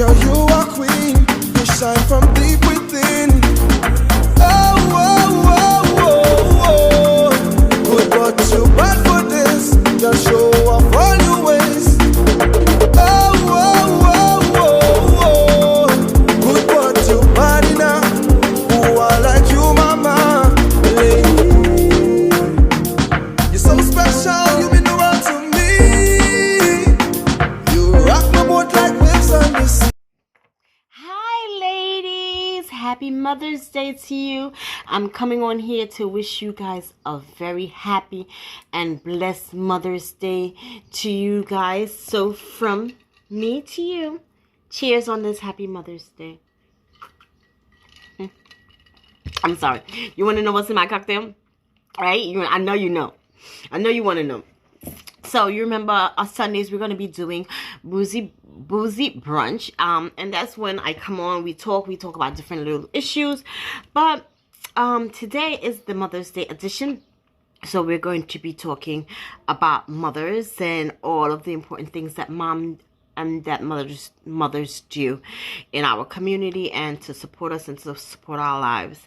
Girl, you are queen. You shine from deep within. Oh, oh, oh, oh, oh. Good, but you bad for this. Just show off all your ways. Oh, oh, oh, oh, oh. Good, but you bad enough. Who are like you, mama? Lady, you're so special. You mean the world to me. You rock my boat like waves on the sea. Hi ladies, happy Mother's Day to you. I'm coming on here to wish you guys a very happy and blessed Mother's Day to you guys. So from me to you, cheers on this happy Mother's Day. I'm sorry. You want to know what's in my cocktail? Right? I know you know. I know you want to know. So you remember Sundays we're going to be doing Boosie Brunch, and that's when I come on, we talk about different little issues, but today is the Mother's Day edition, so we're going to be talking about mothers and all of the important things that mom and that mothers do in our community and to support us and to support our lives.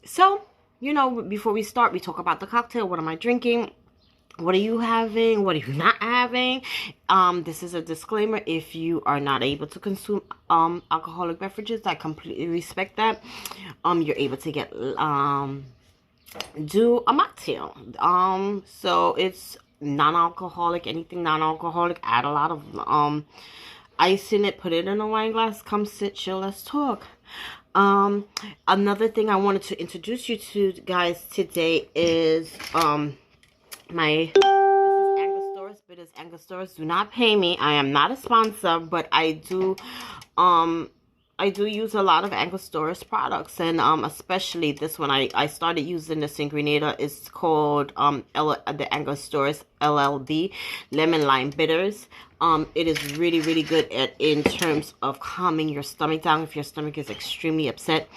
So you know, before we start, we talk about the cocktail. What am I drinking? What are you having? What are you not having? This is a disclaimer. If you are not able to consume alcoholic beverages, I completely respect that. You're able to get do a mocktail. So it's non-alcoholic, anything non-alcoholic. Add a lot of ice in it. Put it in a wine glass. Come sit, chill, let's talk. Another thing I wanted to introduce you to guys today is this is Angostura Bitters. Angostura do not pay me. I am not a sponsor, but I do use a lot of Angostura's products, and especially this one. I started using this in Grenada. It's called the Angostura's LLB Lemon Lime Bitters. It is really, really good in terms of calming your stomach down if your stomach is extremely upset.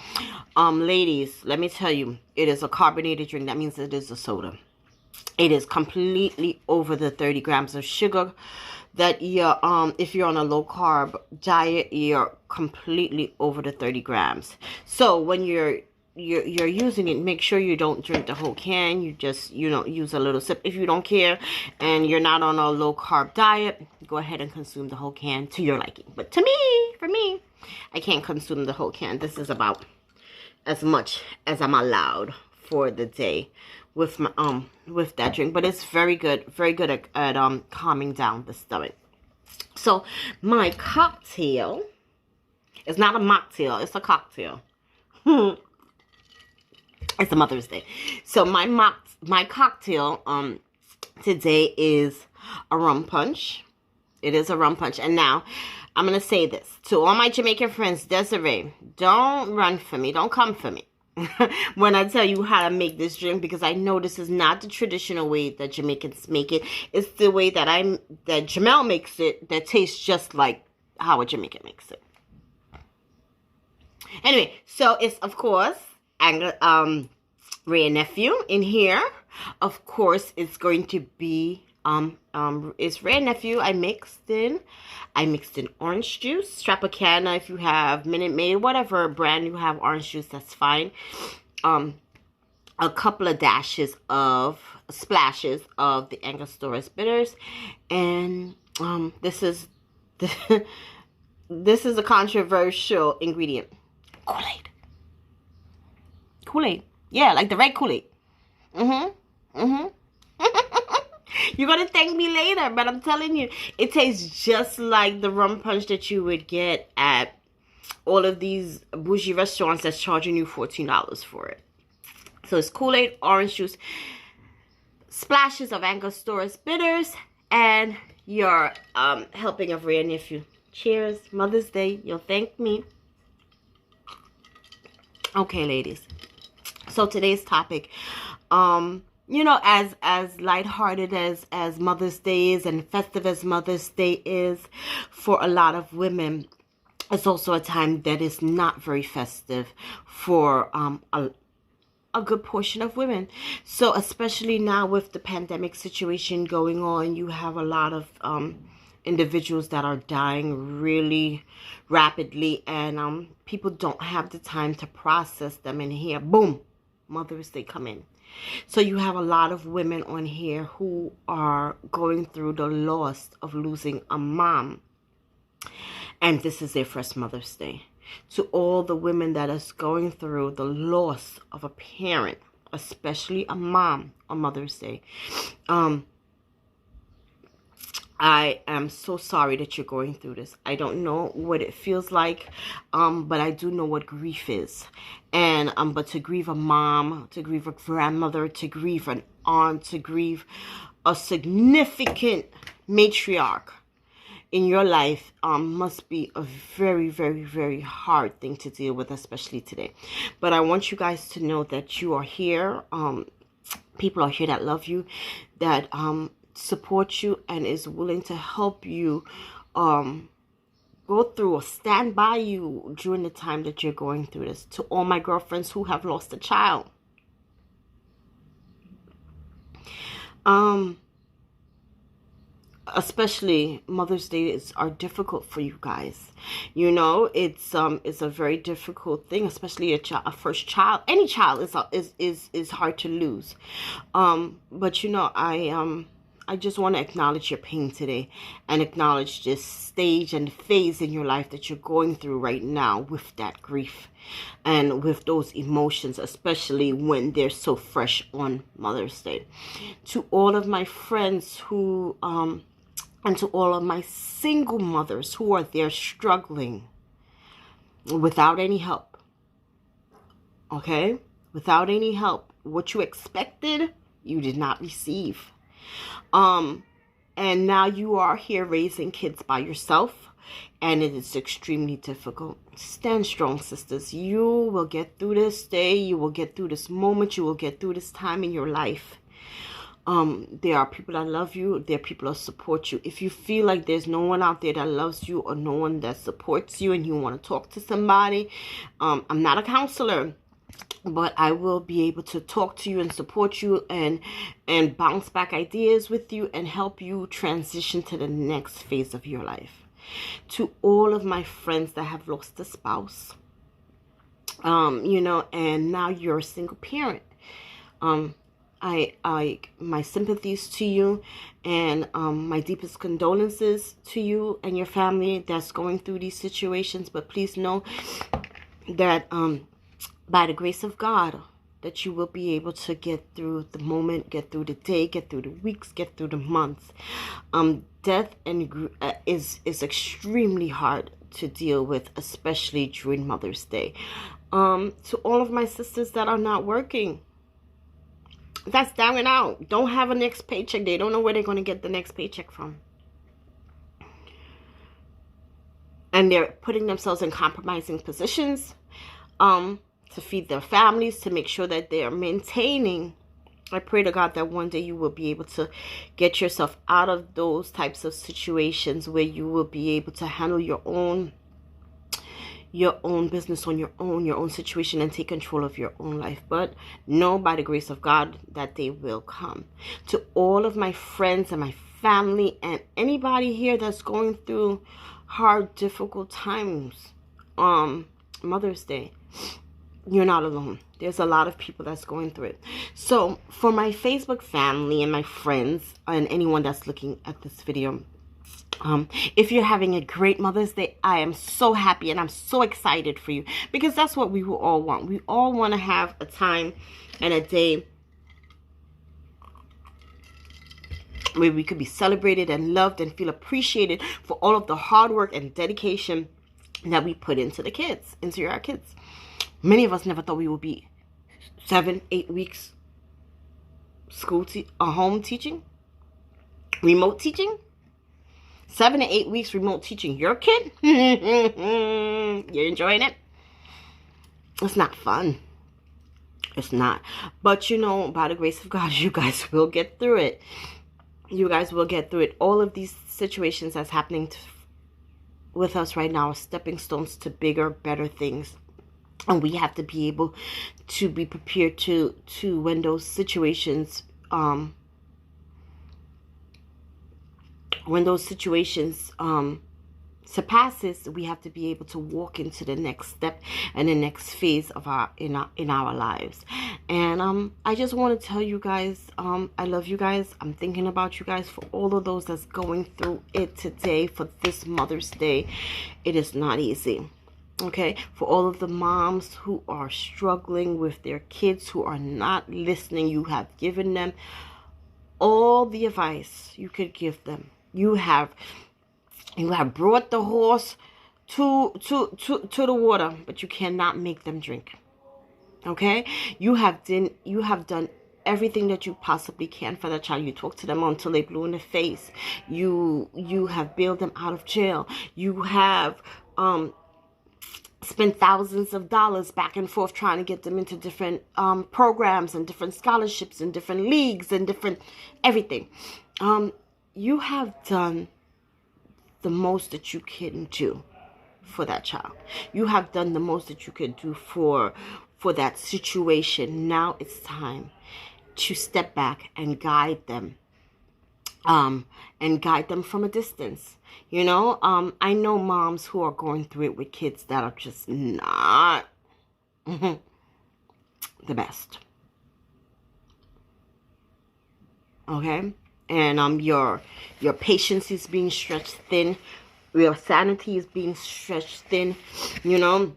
Ladies, let me tell you, it is a carbonated drink. That means it is a soda. It is completely over the 30 grams of sugar that you're, if you're on a low carb diet, you're completely over the 30 grams. So when you're using it, make sure you don't drink the whole can. You just, use a little sip. If you don't care and you're not on a low carb diet, go ahead and consume the whole can to your liking. But for me, I can't consume the whole can. This is about as much as I'm allowed for the day with my with that drink, but it's very good at calming down the stomach. So my cocktail is not a mocktail, it's a cocktail. It's a Mother's Day. So my cocktail today is a rum punch. It is a rum punch. And now I'm gonna say this to all my Jamaican friends. Desiree, don't run for me, don't come for me when I tell you how to make this drink, because I know this is not the traditional way that Jamaicans make it. It's the way that Jamel makes it that tastes just like how a Jamaican makes it. Anyway, so it's of course Ray and Nephew in here. Of course, it's going to be it's Ray and Nephew. I mixed in orange juice, Tropicana. If you have Minute Maid, whatever brand you have orange juice, that's fine. A couple of splashes of the Angostura's bitters, and this is a controversial ingredient. Kool-Aid. Yeah, like the red Kool-Aid. You're going to thank me later, but I'm telling you, it tastes just like the rum punch that you would get at all of these bougie restaurants that's charging you $14 for it. So it's Kool-Aid, orange juice, splashes of Angostura's bitters, and your helping of Ray and Nephew. Cheers. Mother's Day. You'll thank me. Okay, ladies. So today's topic, as lighthearted as Mother's Day is and festive as Mother's Day is for a lot of women, it's also a time that is not very festive for a good portion of women. So especially now with the pandemic situation going on, you have a lot of individuals that are dying really rapidly, and people don't have the time to process them. And here, boom, Mother's Day come in. So you have a lot of women on here who are going through the loss of losing a mom, and this is their first Mother's Day. To all the women that is going through the loss of a parent, especially a mom on Mother's Day, I am so sorry that you're going through this. I don't know what it feels like, but I do know what grief is. And but to grieve a mom, to grieve a grandmother, to grieve an aunt, to grieve a significant matriarch in your life must be a very, very, very hard thing to deal with, especially today. But I want you guys to know that you are here. People are here that love you, that support you, and is willing to help you go through or stand by you during the time that you're going through this. To all my girlfriends who have lost a child, especially Mother's Days are difficult for you guys. You know, it's a very difficult thing, especially a first child. Any child is hard to lose. But you know, I just want to acknowledge your pain today, and acknowledge this stage and phase in your life that you're going through right now with that grief and with those emotions, especially when they're so fresh on Mother's Day. To all of my friends who and to all of my single mothers who are there struggling without any help, okay? Without any help. What you expected, you did not receive. And now you are here raising kids by yourself, and it is extremely difficult. Stand strong, sisters. You will get through this day. You will get through this moment. You will get through this time in your life. There are people that love you. There are people that support you. If you feel like there's no one out there that loves you or no one that supports you and you want to talk to somebody, I'm not a counselor, but I will be able to talk to you and support you and bounce back ideas with you and help you transition to the next phase of your life. To all of my friends that have lost a spouse, you know, and now you're a single parent, my sympathies to you, and my deepest condolences to you and your family that's going through these situations. But please know that by the grace of God, that you will be able to get through the moment, get through the day, get through the weeks, get through the months. Death is extremely hard to deal with, especially during Mother's Day. To all of my sisters that are not working, that's down and out, don't have a next paycheck, they don't know where they're going to get the next paycheck from, and they're putting themselves in compromising positions to feed their families, to make sure that they are maintaining. I pray to God that one day you will be able to get yourself out of those types of situations where you will be able to handle your own business on your own situation, and take control of your own life. But know by the grace of God that they will come. To all of my friends and my family and anybody here that's going through hard, difficult times, Mother's Day, you're not alone. There's a lot of people that's going through it. So for my Facebook family and my friends and anyone that's looking at this video, if you're having a great Mother's Day, I am so happy and I'm so excited for you, because that's what we will all want. We all want to have a time and a day where we could be celebrated and loved and feel appreciated for all of the hard work and dedication that we put into the kids, into our kids. Many of us never thought we would be 7-8 weeks home teaching, remote teaching. 7 to 8 weeks remote teaching your kid. You're enjoying it? It's not fun. It's not. But you know, by the grace of God, you guys will get through it. You guys will get through it. All of these situations that's happening with us right now are stepping stones to bigger, better things. And we have to be able to be prepared to when those situations when those situations surpasses, we have to be able to walk into the next step and the next phase of our lives. And I just want to tell you guys, I love you guys. I'm thinking about you guys. For all of those that's going through it today, for this Mother's Day, it is not easy. Okay, for all of the moms who are struggling with their kids, who are not listening, you have given them all the advice you could give them. You have brought the horse to the water, but you cannot make them drink. Okay, you have done everything that you possibly can for that child. You talk to them until they blue in the face. You have bailed them out of jail. You have spent thousands of dollars back and forth trying to get them into different programs and different scholarships and different leagues and different everything. You have done the most that you can do for that child. You have done the most that you could do for that situation. Now it's time to step back and guide them. And guide them from a distance. You know, I know moms who are going through it with kids that are just not the best. Okay? And your patience is being stretched thin. Your sanity is being stretched thin. You know,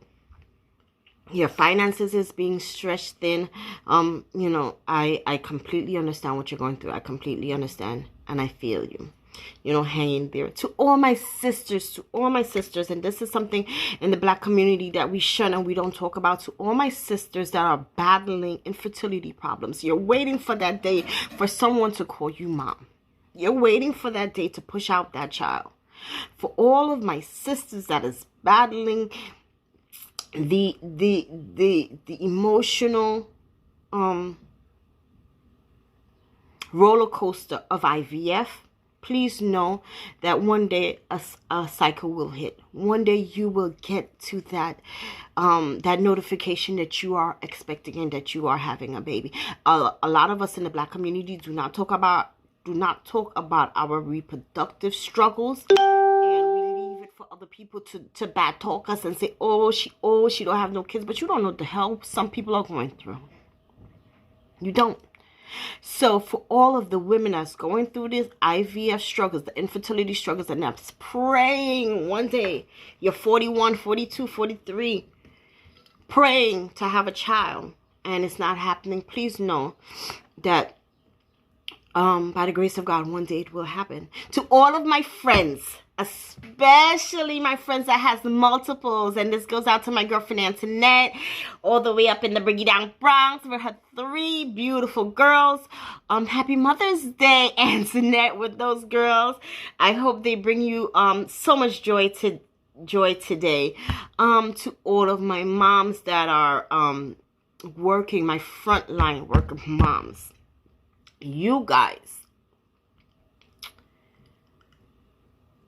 your finances is being stretched thin. You know, I completely understand what you're going through. I completely understand, and I feel you. You know, hanging there. To all my sisters, and this is something in the Black community that we shun and we don't talk about. To all my sisters that are battling infertility problems, you're waiting for that day for someone to call you mom. You're waiting for that day to push out that child. For all of my sisters that is battling the emotional roller coaster of IVF, please know that one day a cycle will hit. One day you will get to that notification that you are expecting and that you are having a baby. A lot of us in the Black community do not talk about our reproductive struggles, and we leave it for other people to bad talk us and say, oh, she don't have no kids. But you don't know the hell some people are going through. You don't. So for all of the women that's going through this IVF struggles, the infertility struggles, and that's praying one day, you're 41, 42, 43, praying to have a child, and it's not happening, please know that by the grace of God, one day it will happen. To all of my friends, especially my friends that has multiples, and this goes out to my girlfriend Antoinette, all the way up in the Briggy Down Bronx with her 3 beautiful girls. Happy Mother's Day, Antoinette, with those girls. I hope they bring you so much joy today. To all of my moms that are working, my frontline worker moms, you guys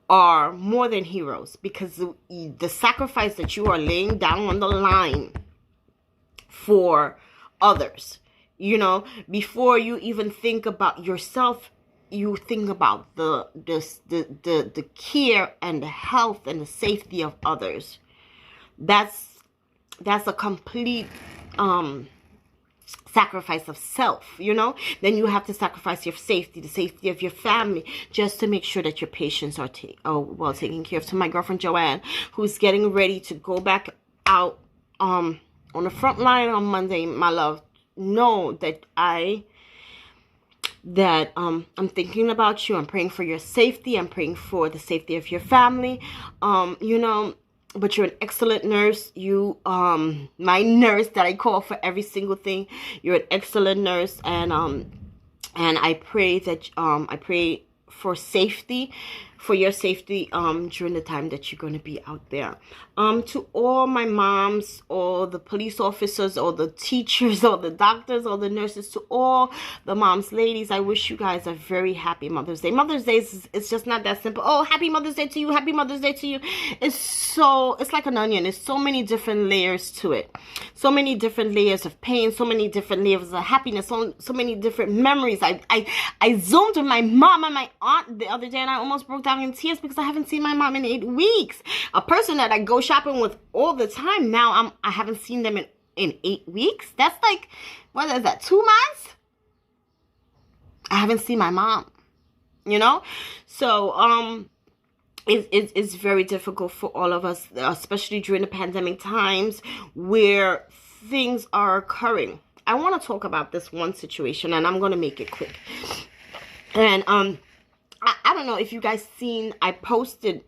are more than heroes, because the sacrifice that you are laying down on the line for others, you know, before you even think about yourself, you think about the care and the health and the safety of others. That's a complete sacrifice of self, you know. Then you have to sacrifice your safety, the safety of your family, just to make sure that your patients are well taken care of. To my girlfriend Joanne, who's getting ready to go back out on the front line on Monday, my love, know that I'm thinking about you. I'm praying for your safety. I'm praying for the safety of your family. You know, but you're an excellent nurse. You, my nurse that I call for every single thing. You're an excellent nurse, and I pray that I pray for safety, for your safety during the time that you're going to be out there. To all my moms, all the police officers, all the teachers, all the doctors, all the nurses, to all the moms, ladies, I wish you guys a very happy Mother's Day. Mother's Day it's just not that simple. Oh, happy Mother's Day to you, happy Mother's Day to you. It's like an onion. There's so many different layers to it. So so many different layers of pain, so many different layers of happiness, so many different memories. I zoomed with my mom and my aunt the other day, and I almost broke down in tears because I haven't seen my mom in 8 weeks. A person that I go shopping with all the time, now I haven't seen them in 8 weeks. That's like, what is that, 2 months? I haven't seen my mom, you know? So, it's very difficult for all of us, especially during the pandemic times where things are occurring. I want to talk about this one situation, and I'm going to make it quick. And I don't know if you guys seen, I posted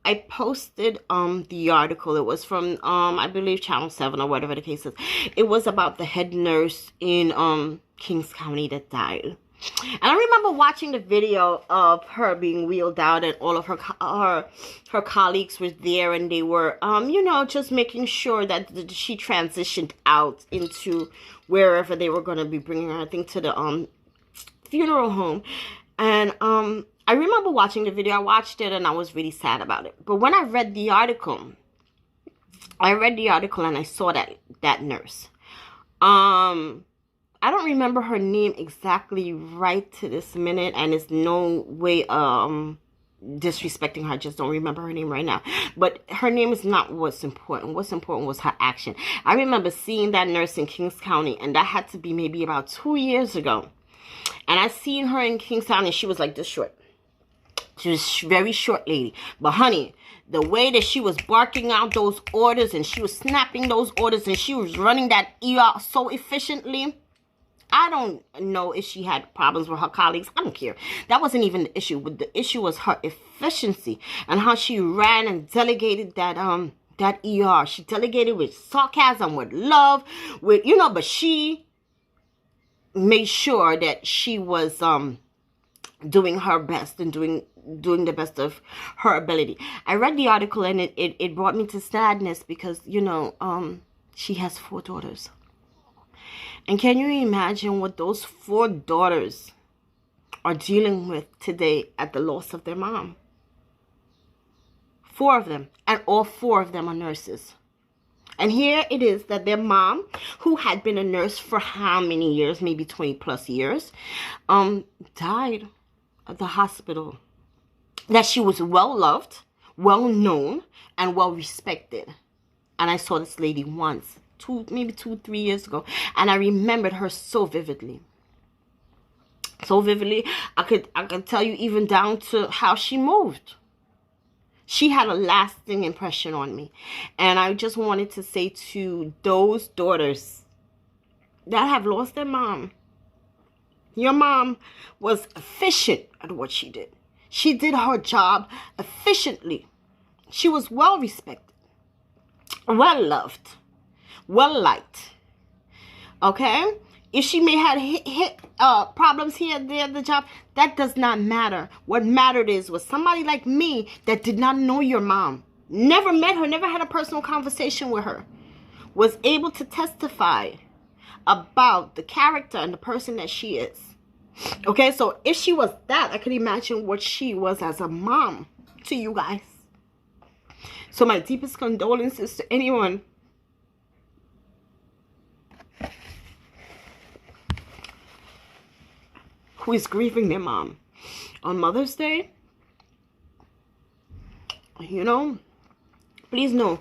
the article. It was from I believe Channel 7 or whatever the case is. It was about the head nurse in Kings County that died. And I remember watching the video of her being wheeled out, and all of her colleagues were there, and they were you know, just making sure that she transitioned out into wherever they were going to be bringing her, I think, to the funeral home. And I remember watching the video. I watched it and I was really sad about it. But when I read the article and I saw that nurse. I don't remember her name exactly right to this minute, and it's no way disrespecting her. I just don't remember her name right now. But her name is not what's important. What's important was her action. I remember seeing that nurse in Kings County, and that had to be maybe about 2 years ago. And I seen her in Kings County, and she was like this short. She was very short lady. But honey, the way that she was barking out those orders, and she was snapping those orders, and she was running that ER so efficiently. I don't know if she had problems with her colleagues. I don't care. That wasn't even the issue. But the issue was her efficiency and how she ran and delegated that ER. She delegated with sarcasm, with love, with, you know, but she made sure that she was doing her best and doing the best of her ability. I read the article, and it brought me to sadness because, you know, she has 4 daughters. And can you imagine what those 4 daughters are dealing with today at the loss of their mom? 4 of them, and all 4 of them are nurses. And here it is that their mom, who had been a nurse for how many years, maybe 20 plus years, died at the hospital. That she was well loved, well known, and well respected. And I saw this lady once, maybe 2-3 years ago, and I remembered her so vividly. So vividly, I could tell you even down to how she moved. She had a lasting impression on me. And I just wanted to say to those daughters that have lost their mom, your mom was efficient at what she did. She did her job efficiently. She was well respected, well loved, well liked. Okay? If she may have hit problems here and there at the job, that does not matter. What mattered was somebody like me that did not know your mom, never met her, never had a personal conversation with her, was able to testify about the character and the person that she is. Okay, so if she was that, I could imagine what she was as a mom to you guys. So my deepest condolences to anyone who is grieving their mom on Mother's Day. You know, please know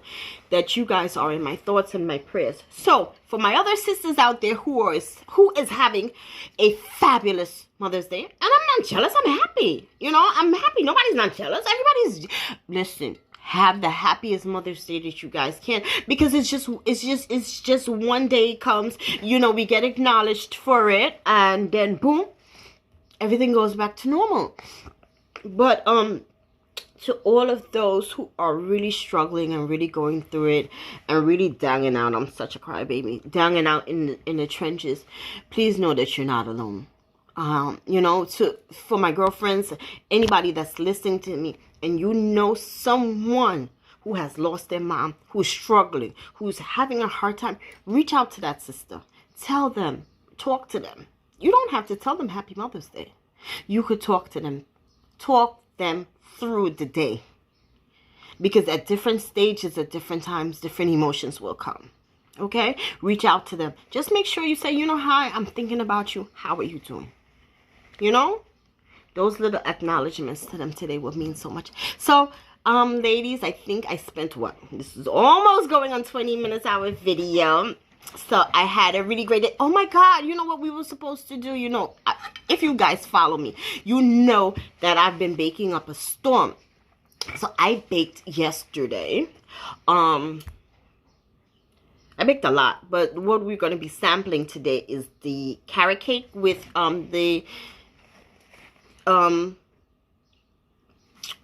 that you guys are in my thoughts and my prayers. So for my other sisters out there who is having a fabulous Mother's Day, and I'm not jealous, I'm happy. You know, I'm happy. Nobody's not jealous. Everybody's, listen, have the happiest Mother's Day that you guys can, because it's just one day comes, you know, we get acknowledged for it, and then boom, everything goes back to normal. But to all of those who are really struggling and really going through it and really danging out, I'm such a crybaby, danging out in the trenches, please know that you're not alone. You know, for my girlfriends, anybody that's listening to me, and you know someone who has lost their mom, who's struggling, who's having a hard time, reach out to that sister. Tell them, talk to them. You don't have to tell them Happy Mother's Day. You could talk to them. Talk them through the day. Because at different stages, at different times, different emotions will come. Okay, reach out to them. Just make sure you say, you know, hi, I'm thinking about you. How are you doing? You know, those little acknowledgments to them today would mean so much. So, ladies, I think I spent what? This is almost going on 20 minutes hour video. So I had a really great day. Oh my God, you know what we were supposed to do? You know, if you guys follow me, you know that I've been baking up a storm. So I baked yesterday. I baked a lot, but what we're going to be sampling today is the carrot cake with the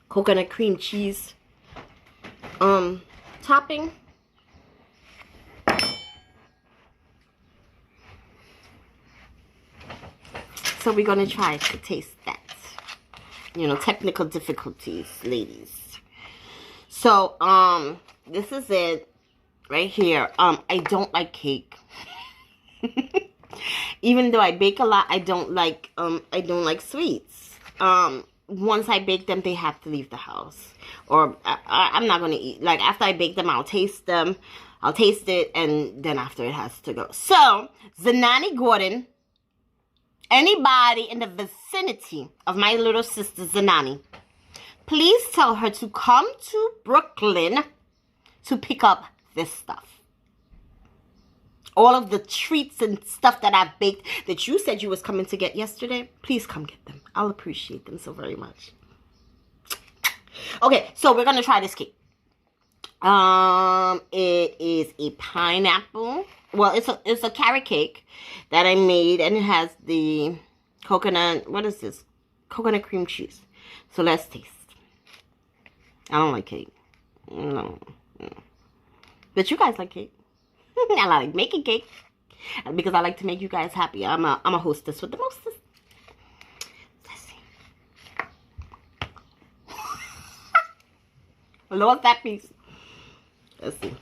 coconut cream cheese topping. So we're going to try to taste that. You know, technical difficulties, ladies. So, this is it right here. I don't like cake. Even though I bake a lot, I don't like sweets. Once I bake them, they have to leave the house. Or I'm not going to eat. Like, after I bake them, I'll taste them. I'll taste it, and then after it has to go. So, Zanani Gordon, anybody in the vicinity of my little sister Zanani, please tell her to come to Brooklyn to pick up this stuff. All of the treats and stuff that I've baked that you said you was coming to get yesterday, please come get them. I'll appreciate them so very much. Okay, so we're going to try this cake. It is a pineapple. Well, it's a carrot cake that I made, and it has the coconut, what is this? Coconut cream cheese. So let's taste. I don't like cake. No. But you guys like cake. I like making cake because I like to make you guys happy. I'm a hostess with the mostest. Let's see. Lower that piece. Let's see.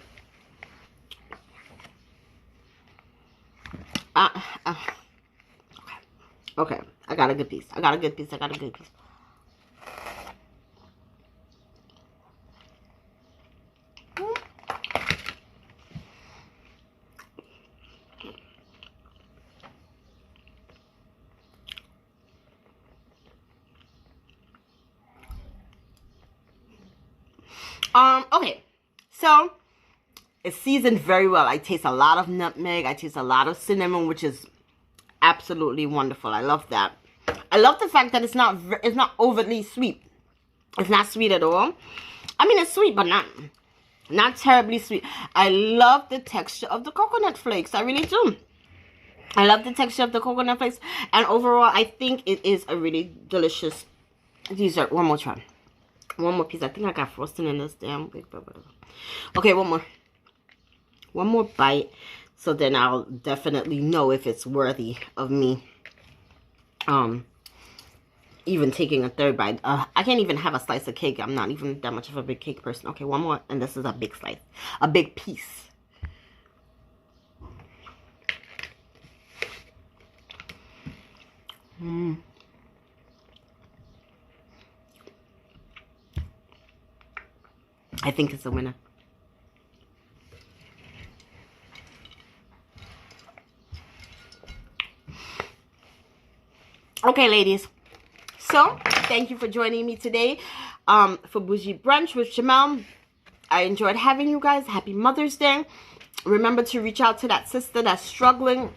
Okay. I got a good piece. I got a good piece. Okay, so it's seasoned very well. I taste a lot of nutmeg. I taste a lot of cinnamon, which is absolutely wonderful. I love that. I love the fact that it's not overly sweet. It's not sweet at all. I mean, it's sweet, but not terribly sweet. I love the texture of the coconut flakes. I really do. I love the texture of the coconut flakes, and overall, I think it is a really delicious dessert. One more try. One more piece. I think I got frosting in this damn big. Okay, one more bite. So then I'll definitely know if it's worthy of me even taking a third bite. I can't even have a slice of cake. I'm not even that much of a big cake person. Okay, one more, and this is a big slice. A big piece. I think it's a winner. Okay, ladies. So, thank you for joining me today for Boosie Brunch with Jamel. I enjoyed having you guys. Happy Mother's Day. Remember to reach out to that sister that's struggling,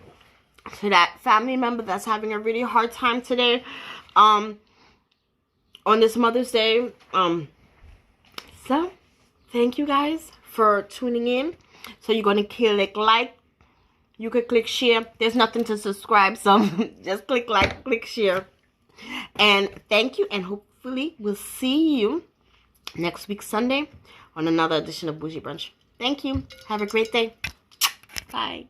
to that family member that's having a really hard time today on this Mother's Day. So, thank you guys for tuning in. So, you're going to click like. You could click share. There's nothing to subscribe, so just click like, click share. And thank you, and hopefully we'll see you next week Sunday on another edition of Boosie Brunch. Thank you. Have a great day. Bye.